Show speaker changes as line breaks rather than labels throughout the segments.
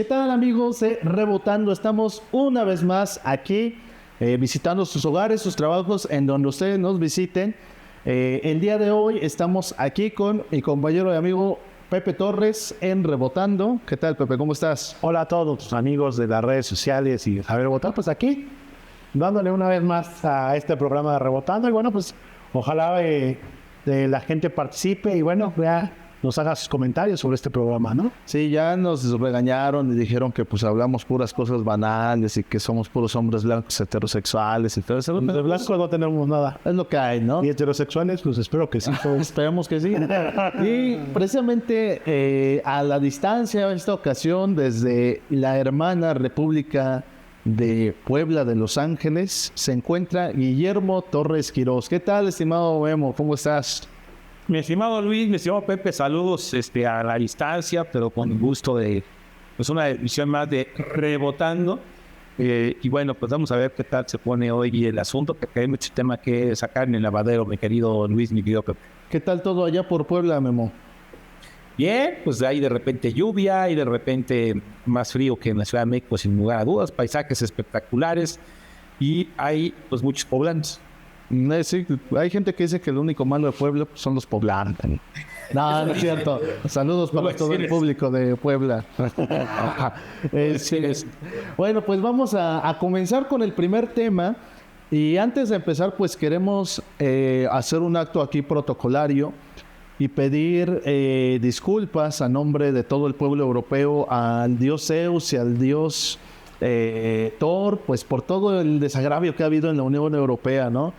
tal, amigos de Rebotando? Estamos una vez más aquí visitando sus hogares, sus trabajos, en donde ustedes nos visiten. El día de hoy estamos aquí con mi compañero y amigo Pepe Torres en Rebotando. ¿Qué tal, Pepe? ¿Cómo estás?
Hola a todos amigos de las redes sociales y a Rebotar, pues aquí dándole una vez más a este programa de Rebotando y bueno, pues ojalá la gente participe y bueno, ya nos haga sus comentarios sobre este programa, ¿no?
Sí, ya nos regañaron y dijeron que pues hablamos puras cosas banales y que somos puros hombres blancos heterosexuales y todo eso.
De blancos no tenemos nada.
Es lo que hay, ¿no?
Y heterosexuales, pues espero que sí.
Esperemos que sí. Y precisamente a la distancia, en esta ocasión, desde la hermana República de Puebla de Los Ángeles, se encuentra Guillermo Torres Quirós. ¿Qué tal, estimado Memo? ¿Cómo estás?
Mi estimado Luis, mi estimado Pepe, saludos a la distancia, pero con gusto de pues una edición más de Rebotando. Y bueno, pues vamos a ver qué tal se pone hoy el asunto, porque hay mucho tema que sacar en el lavadero, mi querido Luis, mi querido Pepe.
¿Qué tal todo allá por Puebla, Memo?
Bien, pues hay de repente lluvia y de repente más frío que en la Ciudad de México, sin lugar a dudas, paisajes espectaculares y hay pues muchos poblanos.
Sí, hay gente que dice que el único malo de Puebla pues, son los poblanos. No, no es cierto. Saludos para todo el público de Puebla. Bueno, pues vamos a comenzar con el primer tema. Y antes de empezar, pues queremos hacer un acto aquí protocolario y pedir disculpas a nombre de todo el pueblo europeo al dios Zeus y al dios Thor, pues por todo el desagravio que ha habido en la Unión Europea, ¿no?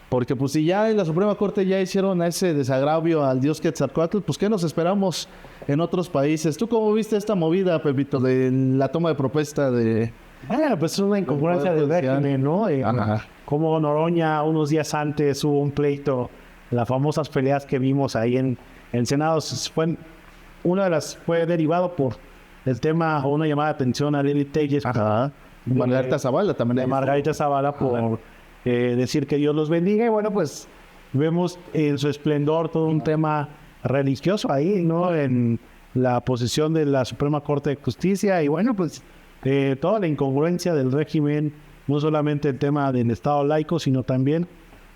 Porque pues si ya en la Suprema Corte ya hicieron ese desagravio al dios Quetzalcóatl, pues ¿qué nos esperamos en otros países? ¿Tú cómo viste esta movida, Pepito, de la toma de propuesta de...
pues es una incongruencia del régimen, ¿no? Como Noroña, unos días antes hubo un pleito, las famosas peleas que vimos ahí en el Senado, una de las fue derivado por el tema o una llamada de atención a Lili Telles.
Margarita Zavala también.
De Margarita Zavala por decir que Dios los bendiga. Y bueno, pues vemos en su esplendor todo un tema religioso ahí, ¿no? En la posición de la Suprema Corte de Justicia. Y bueno, pues toda la incongruencia del régimen, no solamente el tema del Estado laico, sino también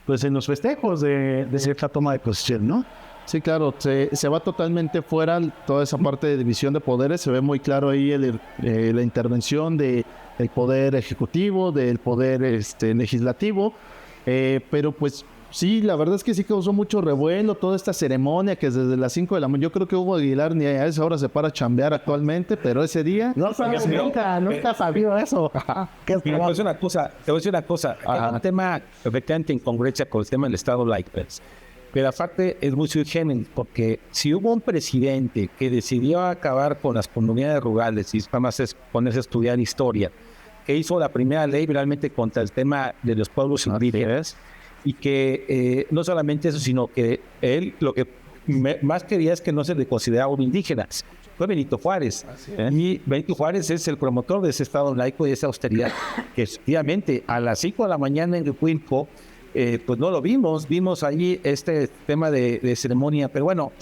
pues en los festejos de cierta toma de posición, ¿no?
Sí, claro, se va totalmente fuera toda esa parte de división de poderes. Se ve muy claro ahí la intervención del poder ejecutivo, del poder legislativo, pero pues sí, la verdad es que sí causó mucho revuelo toda esta ceremonia que es desde las 5 de la mañana. Yo creo que Hugo Aguilar ni a esa hora se para a chambear actualmente, pero ese día...
No sabes, nunca sabido eso.
Te voy a decir una cosa. Es un tema efectivamente incongruencia con el tema del Estado laico. Pero aparte es muy sui generis, porque si hubo un presidente que decidió acabar con las comunidades rurales y además es ponerse a estudiar historia, que hizo la primera ley realmente contra el tema de los pueblos indígenas, y que no solamente eso, sino que él lo que más quería es que no se le considerara un indígena, fue Benito Juárez. Y Benito Juárez es el promotor de ese Estado laico y de esa austeridad, que efectivamente a las 5 de la mañana en Huilco, pues no lo vimos allí este tema de ceremonia, pero bueno,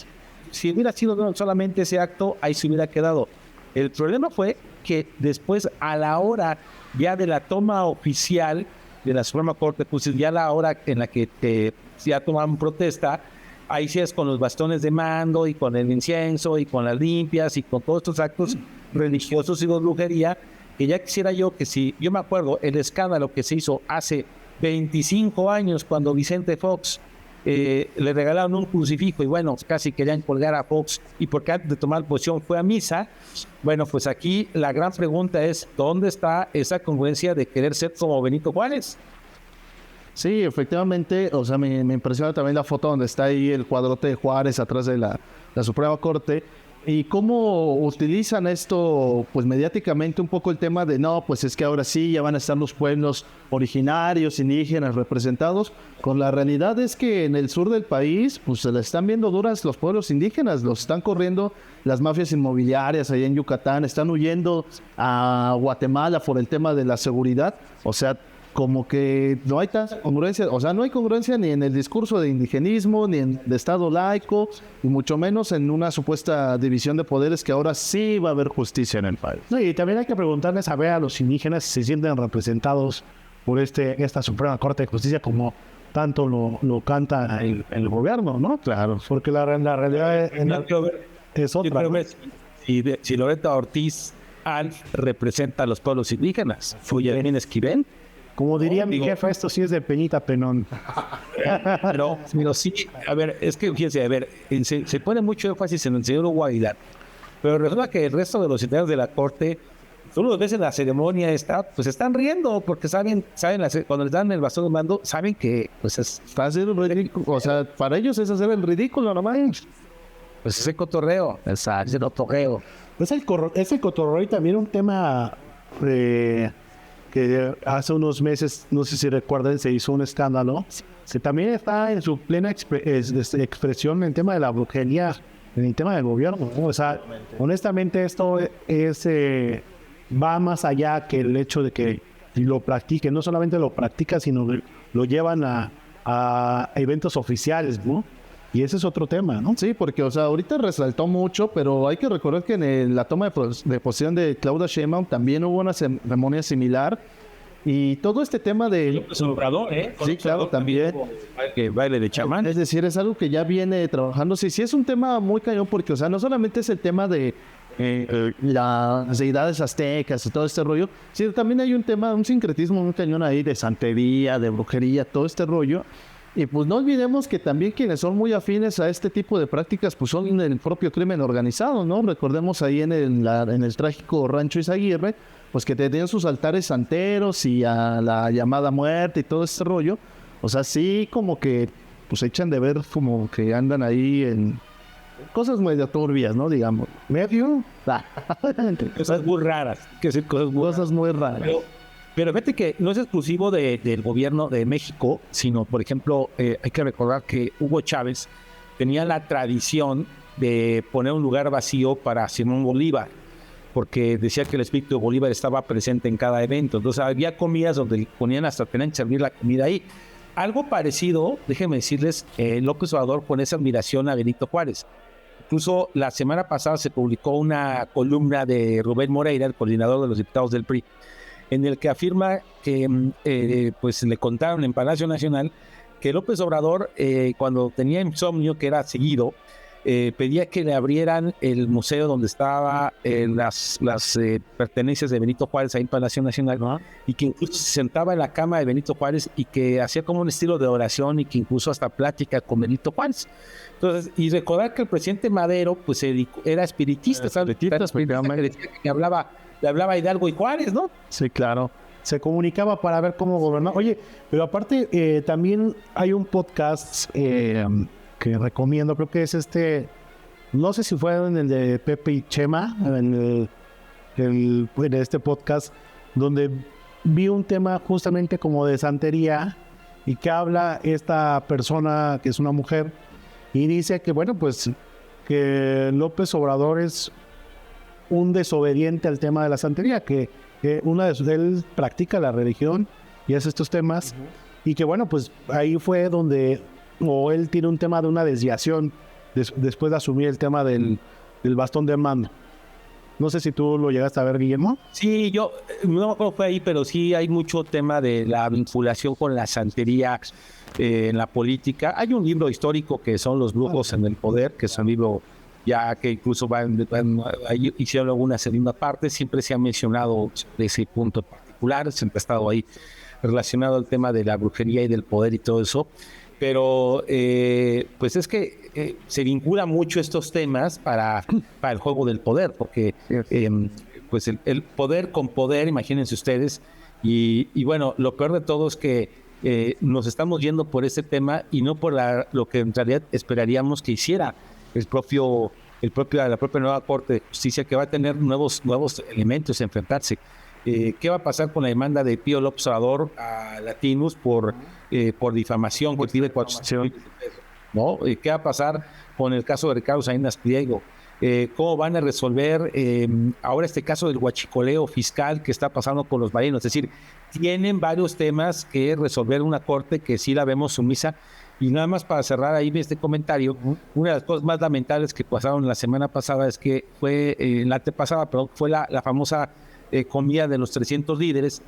si hubiera sido solamente ese acto, ahí se hubiera quedado. El problema fue que después, a la hora ya de la toma oficial de la Suprema Corte, pues ya la hora en la que ya tomaron protesta, ahí sí es con los bastones de mando y con el incienso y con las limpias y con todos estos actos religiosos y de brujería, que ya quisiera yo que si, yo me acuerdo el escándalo que se hizo hace 25 años cuando Vicente Fox le regalaron un crucifijo y bueno, casi querían colgar a Fox y porque antes de tomar posición fue a misa. Bueno, pues aquí la gran pregunta es ¿dónde está esa congruencia de querer ser como Benito Juárez?
Sí, efectivamente, o sea, me impresiona también la foto donde está ahí el cuadrote de Juárez atrás de la Suprema Corte. Y cómo utilizan esto, pues mediáticamente un poco el tema de no, pues es que ahora sí ya van a estar los pueblos originarios, indígenas representados, con la realidad es que en el sur del país, pues se le están viendo duras los pueblos indígenas, los están corriendo las mafias inmobiliarias allá en Yucatán, están huyendo a Guatemala por el tema de la seguridad, o sea, como que no hay tanta congruencia, o sea, no hay congruencia ni en el discurso de indigenismo, ni en el Estado laico, y mucho menos en una supuesta división de poderes que ahora sí va a haber justicia en el país.
No, y también hay que preguntarles a ver a los indígenas si se sienten representados por esta Suprema Corte de Justicia como tanto lo canta el gobierno, ¿no?
Claro.
Porque la realidad es otra.
Pero
¿no?
ves, si Loreta Ortiz representa a los pueblos indígenas, fue bien Esquivel.
Como diría mi
digo-
jefa, esto sí es de Peñita Penón.
Pero sí, a ver, es que fíjense, a ver, se pone mucho énfasis en el señor Hugo Aguilar, pero resulta que el resto de los integrantes de la corte, tú los ves en la ceremonia pues están riendo, porque saben cuando les dan el bastón de mando, saben que pues es
Está haciendo un ridículo, o sea, para ellos es hacer el ridículo nomás.
pues ese cotorreo, ese cotorreo.
Ese cotorreo y también un tema que hace unos meses, no sé si recuerdan, se hizo un escándalo. Se también está en su plena expresión en el tema de la brujería, en el tema del gobierno, ¿no? O sea, honestamente esto va más allá que el hecho de que lo practiquen. No solamente lo practican, sino lo llevan a eventos oficiales, ¿no? Y ese es otro tema, ¿no?
Sí, porque, o sea, ahorita resaltó mucho, pero hay que recordar que en la toma de posición de Claudia Sheinbaum también hubo una ceremonia similar. Y todo este tema de...
Obrador,
Sí, claro, también.
Que baile de chamán.
Es decir, es algo que ya viene trabajando. Sí, sí, es un tema muy cañón porque, o sea, no solamente es el tema de las deidades aztecas y todo este rollo, sino también hay un tema, un sincretismo muy cañón ahí de santería, de brujería, todo este rollo. Y pues no olvidemos que también quienes son muy afines a este tipo de prácticas pues son el propio crimen organizado, ¿no? Recordemos ahí en el trágico Rancho Izaguirre, pues que tenían sus altares santeros y a la llamada muerte y todo este rollo. O sea, sí como que pues echan de ver como que andan ahí en cosas medio turbias, ¿no? Digamos.
Medio.
Cosas muy raras.
Cosas muy raras.
Pero fíjate que no es exclusivo del gobierno de México, sino, por ejemplo, hay que recordar que Hugo Chávez tenía la tradición de poner un lugar vacío para Simón Bolívar, porque decía que el espíritu de Bolívar estaba presente en cada evento. Entonces había comidas donde ponían hasta tenían que servir la comida ahí. Algo parecido, déjenme decirles, López Obrador con esa admiración a Benito Juárez. Incluso la semana pasada se publicó una columna de Rubén Moreira, el coordinador de los diputados del PRI, en el que afirma que pues le contaron en Palacio Nacional que López Obrador, cuando tenía insomnio, que era seguido, pedía que le abrieran el museo donde estaba las pertenencias de Benito Juárez ahí en Palacio Nacional, ¿no? Y que incluso se sentaba en la cama de Benito Juárez y que hacía como un estilo de oración y que incluso hasta plática con Benito Juárez. Entonces, y recordar que el presidente Madero pues era espiritista,
Espiritista,
que decía que le hablaba a Hidalgo y Juárez, ¿no?
Sí, claro.
Se comunicaba para ver cómo gobernar. Oye, pero aparte también hay un podcast que recomiendo, creo que es no sé si fue en el de Pepe y Chema, en este podcast, donde vi un tema justamente como de santería y que habla esta persona que es una mujer y dice que, bueno, pues que López Obrador es un desobediente al tema de la santería, que él practica la religión y hace estos temas, y que bueno, pues ahí fue donde, o él tiene un tema de una desviación después de asumir el tema del bastón de mando. No sé si tú lo llegaste a ver, Guillermo.
Sí, yo no me acuerdo fue ahí, pero sí hay mucho tema de la vinculación con la santería en la política. Hay un libro histórico que son Los brujos en el poder, que es un libro ya que incluso ahí hicieron alguna segunda parte, siempre se ha mencionado de ese punto en particular, siempre ha estado ahí relacionado al tema de la brujería y del poder y todo eso, pero pues es que se vincula mucho estos temas para el juego del poder, porque pues el poder con poder, imagínense ustedes, y bueno, lo peor de todo es que nos estamos yendo por este tema y no por lo que en realidad esperaríamos que hiciera la propia nueva Corte de Justicia, que va a tener nuevos elementos a enfrentarse. ¿Qué va a pasar con la demanda de Pío López Obrador a Latinus por difamación que pide 400 millones de pesos? ¿No? ¿Qué va a pasar con el caso de Ricardo Salinas Pliego? cómo van a resolver ahora este caso del huachicoleo fiscal que está pasando con los marinos. Es decir, tienen varios temas que resolver una corte que sí la vemos sumisa. Y nada más para cerrar ahí este comentario, una de las cosas más lamentables que pasaron la semana pasada es que fue, la antepasada, perdón, fue la famosa comida de los 300 líderes.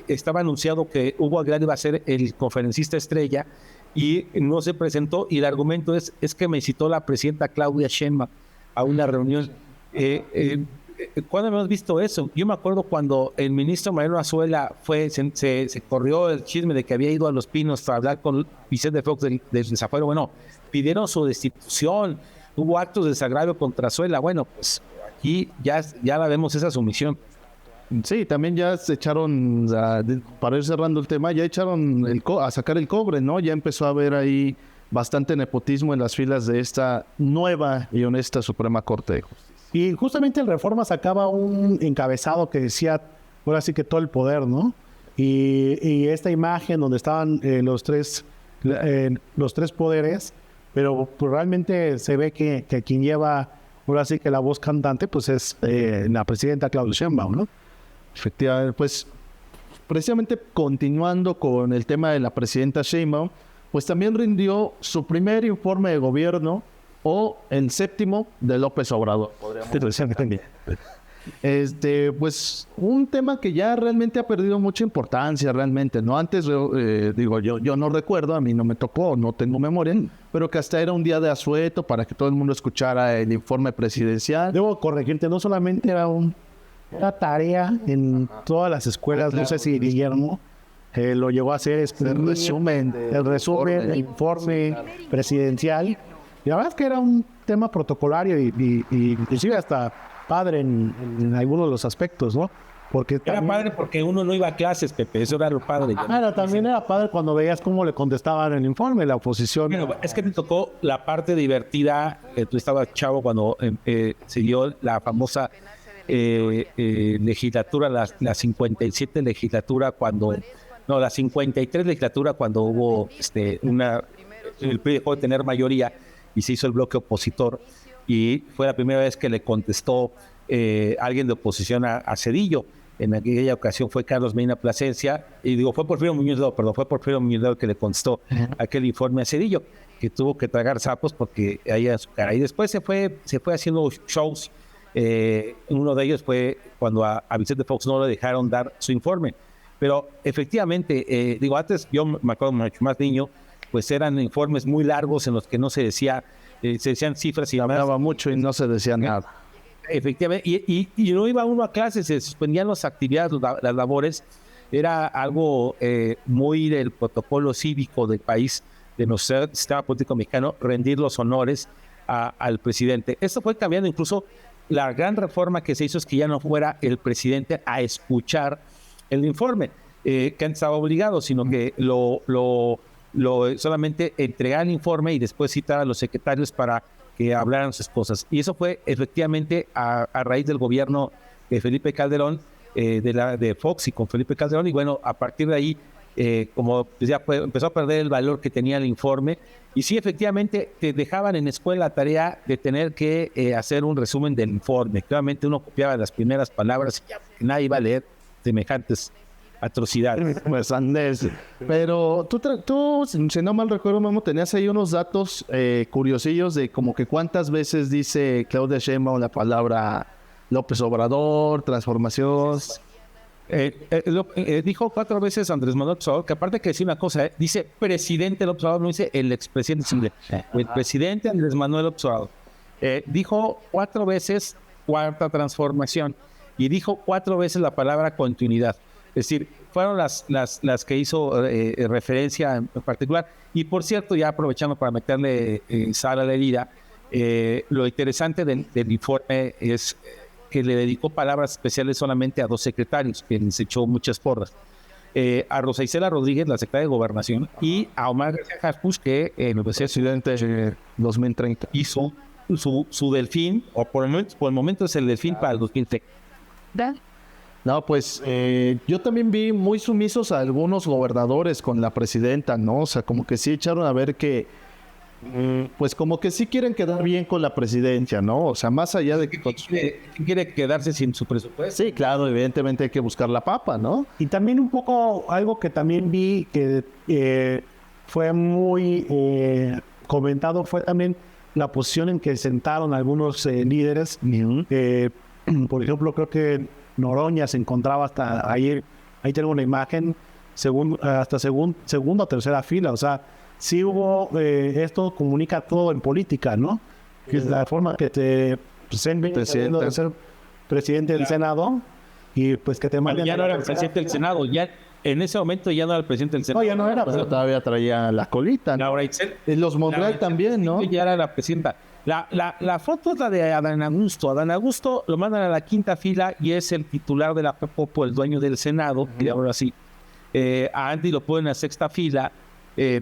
Estaba anunciado que Hugo Aguilar iba a ser el conferencista estrella y no se presentó, y el argumento es que me citó la presidenta Claudia Sheinbaum a una reunión. ¿Cuándo hemos visto eso? Yo me acuerdo cuando el ministro Mariano Azuela se corrió el chisme de que había ido a Los Pinos para hablar con Vicente Fox del desafuero. Bueno, pidieron su destitución, hubo actos de desagravio contra Azuela. Bueno, pues aquí ya la vemos esa sumisión.
Sí, también ya se echaron, para ir cerrando el tema, ya echaron a sacar el cobre, ¿no? Ya empezó a haber ahí bastante nepotismo en las filas de esta nueva y honesta Suprema Corte de Justicia.
Y justamente el Reforma sacaba un encabezado que decía, ahora sí que todo el poder, ¿no? Y esta imagen donde estaban los tres poderes, pero pues, realmente se ve que quien lleva, ahora sí que la voz cantante, pues es la presidenta Claudia Sheinbaum, ¿no?
Efectivamente, pues precisamente continuando con el tema de la presidenta Sheinbaum, pues también rindió su primer informe de gobierno, o el séptimo de López Obrador. Pues un tema que ya realmente ha perdido mucha importancia realmente, ¿no? Antes, yo no recuerdo, a mí no me tocó, no tengo memoria, pero que hasta era un día de asueto para que todo el mundo escuchara el informe presidencial.
Debo corregirte, no solamente era una tarea en todas las escuelas, no sé si Guillermo lo llegó a hacer, es el resumen, el informe presidencial. Y la verdad es que era un tema protocolario y inclusive hasta padre en algunos de los aspectos, ¿no? Porque
era también padre porque uno no iba a clases, Pepe, eso era lo padre.
También era padre cuando veías cómo le contestaban el informe, la oposición.
Bueno, es que te tocó la parte divertida, tú estabas chavo cuando se dio la famosa legislatura, la 57 legislatura, la 53 legislatura, cuando hubo el PRI dejó de tener mayoría y se hizo el bloque opositor, y fue la primera vez que le contestó alguien de oposición a Zedillo. En aquella ocasión fue Carlos Medina Plasencia, y fue Porfirio Muñoz Ledo el que le contestó aquel informe a Zedillo, que tuvo que tragar sapos porque ahí a su cara. Y después se fue haciendo shows. Uno de ellos fue cuando a Vicente Fox no le dejaron dar su informe. Pero efectivamente, antes yo me acuerdo mucho más niño, pues eran informes muy largos en los que no se decía, se decían cifras y
hablaba mucho y no se decía nada.
Efectivamente, y no iba uno a clases, se suspendían las actividades, las labores. Era algo muy del protocolo cívico del país, de nuestro sistema político mexicano, rendir los honores al presidente. Esto fue cambiando, incluso la gran reforma que se hizo es que ya no fuera el presidente a escuchar el informe, que antes estaba obligado, sino que solamente entregar el informe y después citar a los secretarios para que hablaran sus cosas. Y eso fue efectivamente a raíz del gobierno de Felipe Calderón, de Fox y con Felipe Calderón, y bueno, a partir de ahí, empezó a perder el valor que tenía el informe. Y sí, efectivamente, te dejaban en escuela la tarea de tener que hacer un resumen del informe. Claramente uno copiaba las primeras palabras y ya nadie iba a leer semejantes atrocidades.
Pues Andrés, pero tú, si no mal recuerdo, Memo, tenías ahí unos datos curiosillos de como que cuántas veces dice Claudia Sheinbaum la palabra López Obrador, transformación.
Dijo 4 veces Andrés Manuel López Obrador, que aparte que decir una cosa, dice presidente López Obrador, no dice el expresidente, sino el presidente Andrés Manuel López Obrador. Dijo 4 veces cuarta transformación y dijo 4 veces la palabra continuidad. Es decir, fueron las que hizo referencia en particular. Y por cierto, ya aprovechando para meterle sal a la herida, lo interesante del informe es que le dedicó palabras especiales solamente a 2 secretarios, que les echó muchas porras. A Rosa Isela Rodríguez, la secretaria de Gobernación, y a Omar García Harfuch, que me parece presidente 2030. Hizo su delfín, o por el momento es el delfín para el 2030.
No, pues yo también vi muy sumisos a algunos gobernadores con la presidenta, ¿no? O sea, como que sí echaron a ver que pues como que sí quieren quedar bien con la presidencia, ¿no? O sea, más allá de que...
¿Quién quiere quedarse sin su presupuesto?
Sí, claro, evidentemente hay que buscar la papa, ¿no?
Y también un poco algo que también vi que fue muy comentado fue también la posición en que sentaron algunos líderes. Por ejemplo, creo que Noroña se encontraba hasta ahí tengo una imagen, hasta segunda o tercera fila. O sea, sí hubo, esto comunica todo en política, ¿no? Que es la forma que te presenten de ser presidente del Senado y pues que te manden...
Ya no era el presidente del Senado, ya en ese momento ya no era el presidente del Senado.
No, ya no era.
Pero todavía traía la colita, ¿no?
Laura Itzel.
Y los Monreal también, ¿no?
Ya era la presidenta. La foto es la de Adán Augusto. Adán Augusto lo mandan a la quinta fila y es el titular de la Popo, el dueño del Senado, y ahora sí. A Andy lo ponen a sexta fila.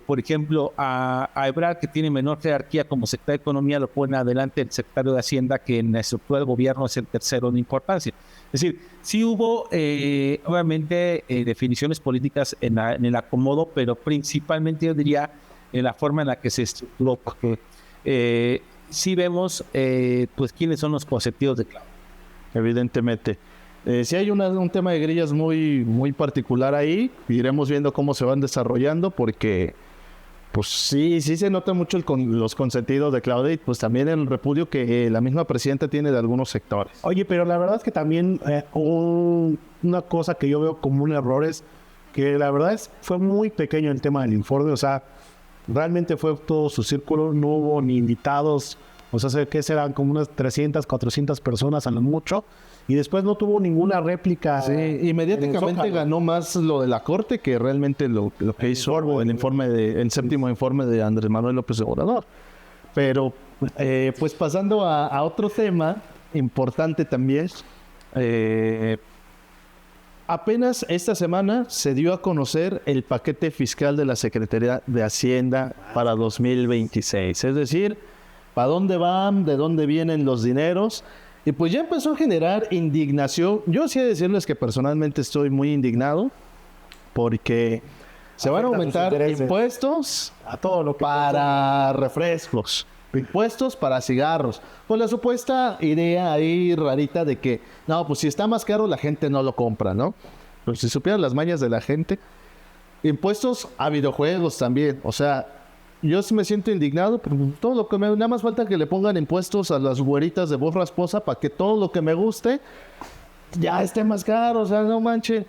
Por ejemplo, a Ebrard, que tiene menor jerarquía como secretario de Economía, lo pone adelante el secretario de Hacienda, que en la estructura del gobierno es el tercero en importancia. Es decir, sí hubo, obviamente, definiciones políticas en el acomodo, pero principalmente yo diría en la forma en la que se estructuró, porque sí vemos pues quiénes son los consentidos de Claudia.
Evidentemente. Sí hay un tema de grillas muy particular ahí. Iremos viendo cómo se van desarrollando porque pues sí se nota mucho los consentidos de Claudia y pues también el repudio que la misma presidenta tiene de algunos sectores.
Oye, pero la verdad es que también una cosa que yo veo como un error es que la verdad fue muy pequeño el tema del informe. O sea, realmente fue todo su círculo, no hubo ni invitados. O sea, sé que serán como unas 300, 400 personas a lo mucho. Y después no tuvo ninguna réplica.
Sí, inmediatamente ganó más lo de la corte que realmente lo que hizo el séptimo informe de Andrés Manuel López Obrador. Pero, pues pasando a otro tema importante también, apenas esta semana se dio a conocer el paquete fiscal de la Secretaría de Hacienda para 2026. Es decir, ¿para dónde van? ¿De dónde vienen los dineros? Y pues ya empezó a generar indignación. Yo sí he de decirles que personalmente estoy muy indignado porque se van a aumentar impuestos
a todo lo que
para refrescos, impuestos para cigarros, con la supuesta idea ahí rarita de que, no, pues si está más caro la gente no lo compra, ¿no? Pero si supieran las mañas de la gente, impuestos a videojuegos también, o sea... Yo sí me siento indignado, pero todo lo que nada más falta que le pongan impuestos a las güeritas de voz rasposa para que todo lo que me guste ya esté más caro, o sea, no manchen.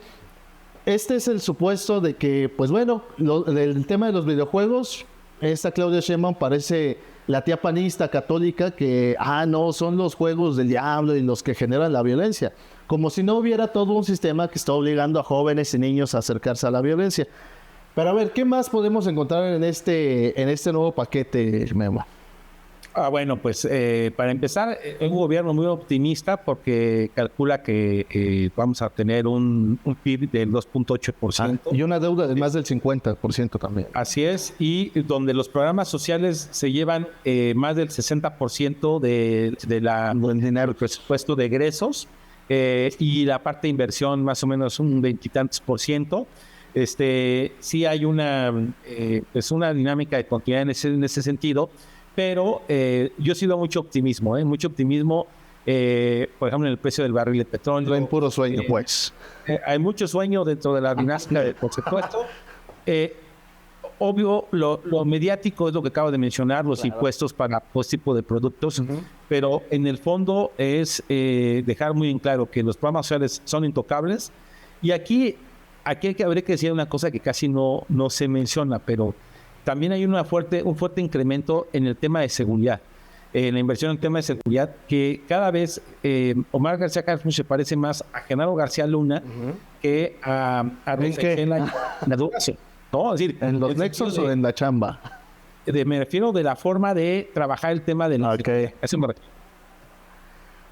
Este es el supuesto de que, pues bueno, el tema de los videojuegos, esta Claudia Sheinbaum parece la tía panista católica que, no, son los juegos del diablo y los que generan la violencia. Como si no hubiera todo un sistema que está obligando a jóvenes y niños a acercarse a la violencia. Pero a ver, ¿qué más podemos encontrar en este nuevo paquete, Memo?
Bueno, pues para empezar, es un gobierno muy optimista porque calcula que vamos a tener un PIB del 2.8%.
Y una deuda de más del 50% también.
Así es, y donde los programas sociales se llevan más del 60% del dinero, el presupuesto de egresos, y la parte de inversión más o menos un 20 y tantos %. Sí hay una dinámica de continuidad en ese sentido, pero yo sí veo mucho optimismo, por ejemplo, en el precio del barril de petróleo.
En puro sueño, pues.
Hay mucho sueño dentro de la dinámica, por supuesto. Obvio, lo mediático es lo que acabo de mencionar, los impuestos para todo tipo de productos, pero en el fondo es dejar muy en claro que los programas sociales son intocables. Y aquí habría que decir una cosa que casi no se menciona, pero también hay un fuerte incremento en el tema de seguridad, en la inversión en el tema de seguridad, que cada vez Omar García Harfuch se parece más a Genaro García Luna que a la educación. ¿No? Es decir,
¿en los nexos o en la chamba?
Me refiero de la forma de trabajar el tema de la
seguridad.
Eso me refiero.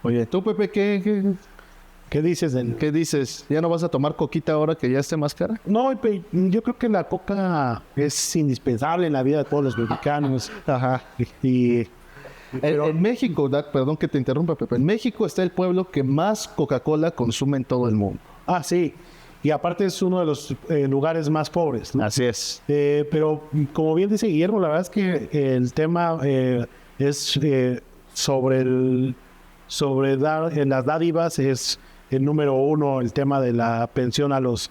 Oye, tú, Pepe, ¿qué dices? ¿Qué dices? ¿Ya no vas a tomar coquita ahora que ya esté más cara?
No, yo creo que la coca es indispensable en la vida de todos los mexicanos.
Ajá. En México, perdón que te interrumpa, Pepe. En México está el pueblo que más Coca-Cola consume en todo el mundo.
Sí. y aparte es uno de los lugares más pobres, ¿no?
Así es.
Pero como bien dice Guillermo, la verdad es que el tema es sobre dar en las dádivas es el número uno el tema de la pensión a los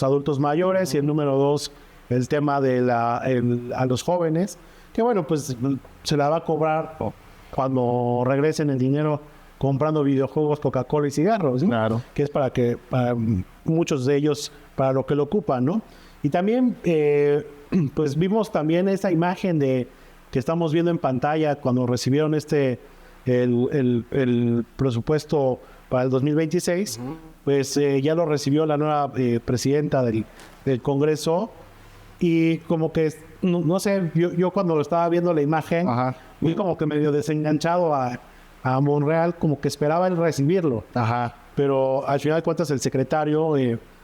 adultos mayores y el número dos el tema de a los jóvenes, que bueno, pues se la va a cobrar cuando regresen el dinero comprando videojuegos, Coca-Cola y cigarros, ¿no?
Claro.
Que es para muchos de ellos, para lo que lo ocupan, ¿no? Y también, pues vimos también esa imagen que estamos viendo en pantalla cuando recibieron el presupuesto para el 2026, pues ya lo recibió la nueva presidenta del Congreso y como que, no sé, yo cuando estaba viendo la imagen, vi como que medio desenganchado a Monreal, como que esperaba el recibirlo. Pero al final de cuentas el secretario...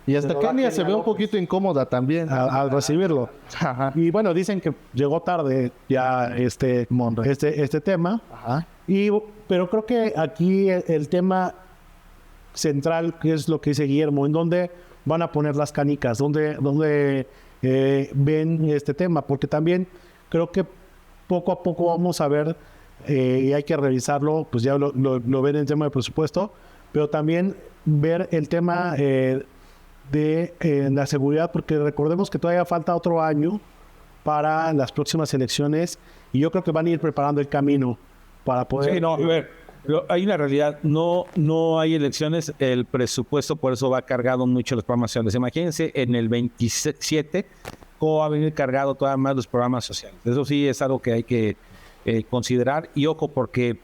y hasta Kenia se ve un poquito incómoda también
al recibirlo. Y bueno, dicen que llegó tarde ya este tema. Pero creo que aquí el tema central, que es lo que dice Guillermo, en dónde van a poner las canicas, dónde ven este tema, porque también creo que poco a poco vamos a ver, y hay que revisarlo, pues ya lo ven en el tema de presupuesto, pero también ver el tema de la seguridad, porque recordemos que todavía falta otro año para las próximas elecciones y yo creo que van a ir preparando el camino para poder...
Sí, no, a ver, hay una realidad, no hay elecciones, el presupuesto por eso va cargado mucho los programas sociales. Imagínense en el 27 cómo va a venir cargado todavía más los programas sociales. Eso sí es algo que hay que considerar y ojo porque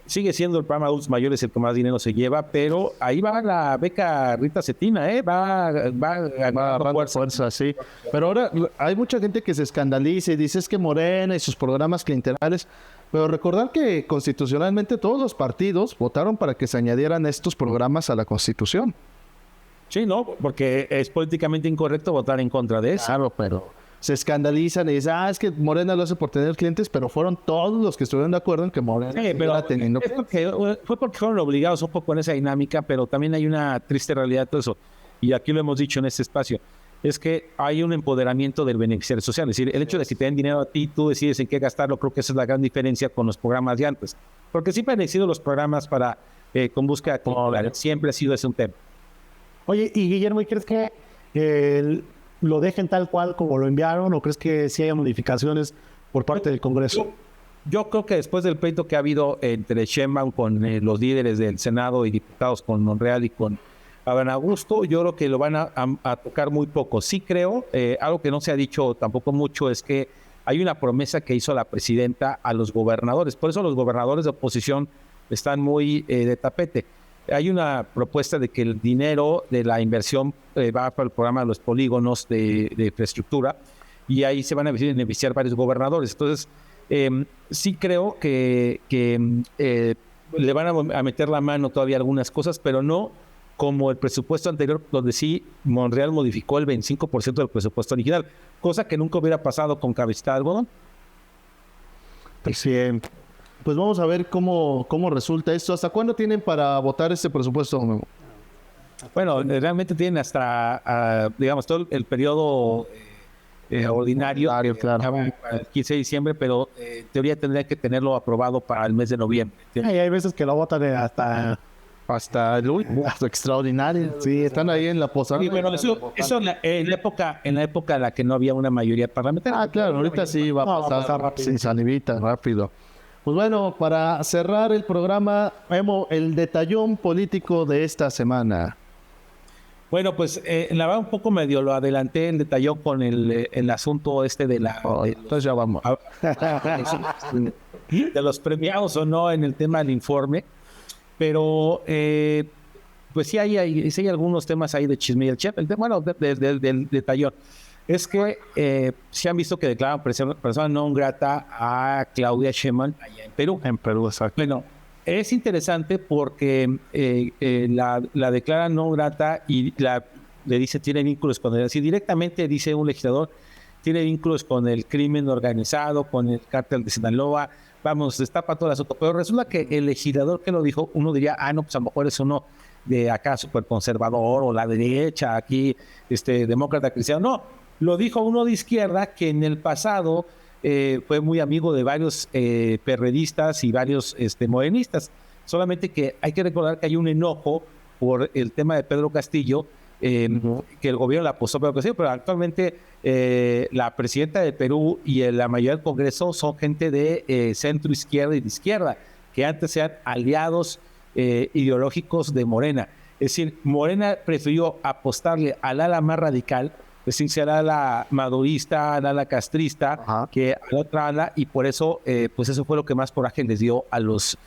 sigue siendo el programa de adultos mayores el que más dinero se lleva, pero ahí va la beca Rita Cetina, va a
fuerza, sí. Pero ahora hay mucha gente que se escandaliza y dice es que Morena y sus programas clientelares, pero recordar que constitucionalmente todos los partidos votaron para que se añadieran estos programas a la Constitución.
Sí, no, porque es políticamente incorrecto votar en contra de eso.
Claro, pero se escandalizan y dicen, es que Morena lo hace por tener clientes, pero fueron todos los que estuvieron de acuerdo en que Morena
pero
teniendo...
fue porque fueron obligados un poco en esa dinámica, pero también hay una triste realidad de todo eso, y aquí lo hemos dicho en este espacio, es que hay un empoderamiento del beneficiario social, es decir, el hecho de que te den dinero a ti, tú decides en qué gastarlo, creo que esa es la gran diferencia con los programas de antes, porque siempre han existido los programas para con búsqueda activa, siempre ha sido ese un tema.
Oye, y Guillermo, ¿y crees que lo dejen tal cual como lo enviaron o crees que sí haya modificaciones por parte del Congreso?
Yo creo que después del pleito que ha habido entre Sheinbaum con los líderes del Senado y diputados con Monreal y con Adán Augusto, yo creo que lo van a tocar muy poco. Sí creo, algo que no se ha dicho tampoco mucho es que hay una promesa que hizo la presidenta a los gobernadores. Por eso los gobernadores de oposición están muy de tapete. Hay una propuesta de que el dinero de la inversión va para el programa de los polígonos de infraestructura y ahí se van a beneficiar varios gobernadores. Entonces, sí creo que le van a meter la mano todavía algunas cosas, pero no como el presupuesto anterior, donde sí Monreal modificó el 25% del presupuesto original, cosa que nunca hubiera pasado con cabecita de algodón.
Pues vamos a ver cómo resulta esto. ¿Hasta cuándo tienen para votar este presupuesto?
Bueno, realmente tienen hasta, digamos, todo el periodo ordinario,
claro.
El 15 de diciembre, pero en teoría tendría que tenerlo aprobado para el mes de noviembre.
Hay veces que lo votan hasta
extraordinario. Sí, están ahí en la posada.
Sí, bueno, eso en la época en la que no había una mayoría parlamentaria.
Claro, ahorita sí va a pasar sin salivita, rápido. Pues bueno, para cerrar el programa, Memo, el detallón político de esta semana.
Bueno, pues la verdad un poco medio lo adelanté el detallón con el asunto de la...
entonces ya vamos.
De los premiados o no en el tema del informe. Pero pues sí hay algunos temas ahí de chisme y el chef. Bueno, del detallón. Es que se han visto que declaran persona no grata a Claudia Sheinbaum allá en Perú.
En Perú, exacto.
Bueno, es interesante porque la declaran no grata y le dice tiene vínculos con él. Así directamente dice un legislador, tiene vínculos con el crimen organizado, con el cártel de Sinaloa. Vamos, destapa todo el asunto. Pero resulta que el legislador que lo dijo, uno diría, no, pues a lo mejor eso no. de acá súper conservador o la derecha, aquí demócrata cristiano. No, lo dijo uno de izquierda que en el pasado fue muy amigo de varios perredistas y varios morenistas. Solamente que hay que recordar que hay un enojo por el tema de Pedro Castillo, que el gobierno la apostó a Pedro Castillo, pero actualmente la presidenta de Perú y la mayoría del Congreso son gente de centro izquierda y de izquierda, que antes eran aliados ideológicos de Morena. Es decir, Morena prefirió apostarle al ala más radical, es decir, al ala madurista, al ala castrista, que a la otra ala, y por eso, pues eso fue lo que más coraje les dio a los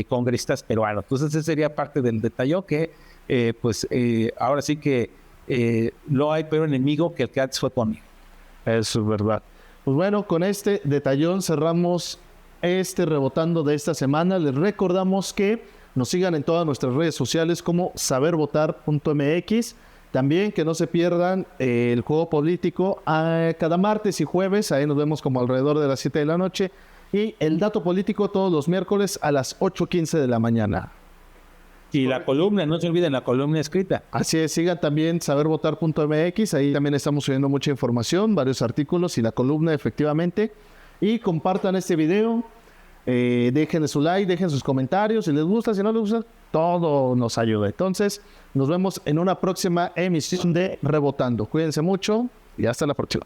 congresistas peruanos. Entonces, ese sería parte del detalle que, ahora sí que no hay peor enemigo que el que antes fue conmigo.
Eso es verdad. Pues bueno, con este detallón cerramos Rebotando de esta semana. Les recordamos que nos sigan en todas nuestras redes sociales como sabervotar.mx. También que no se pierdan el juego político cada martes y jueves. Ahí nos vemos como alrededor de las 7 de la noche. Y el dato político todos los miércoles a las 8:15 de la mañana.
Y la columna, no se olviden, la columna escrita.
Así es, sigan también sabervotar.mx. Ahí también estamos subiendo mucha información, varios artículos y la columna efectivamente. Y compartan este video. Dejen su like, dejen sus comentarios. Si les gusta, si no les gusta, todo nos ayuda. Entonces, nos vemos en una próxima emisión de Rebotando. Cuídense mucho y hasta la próxima.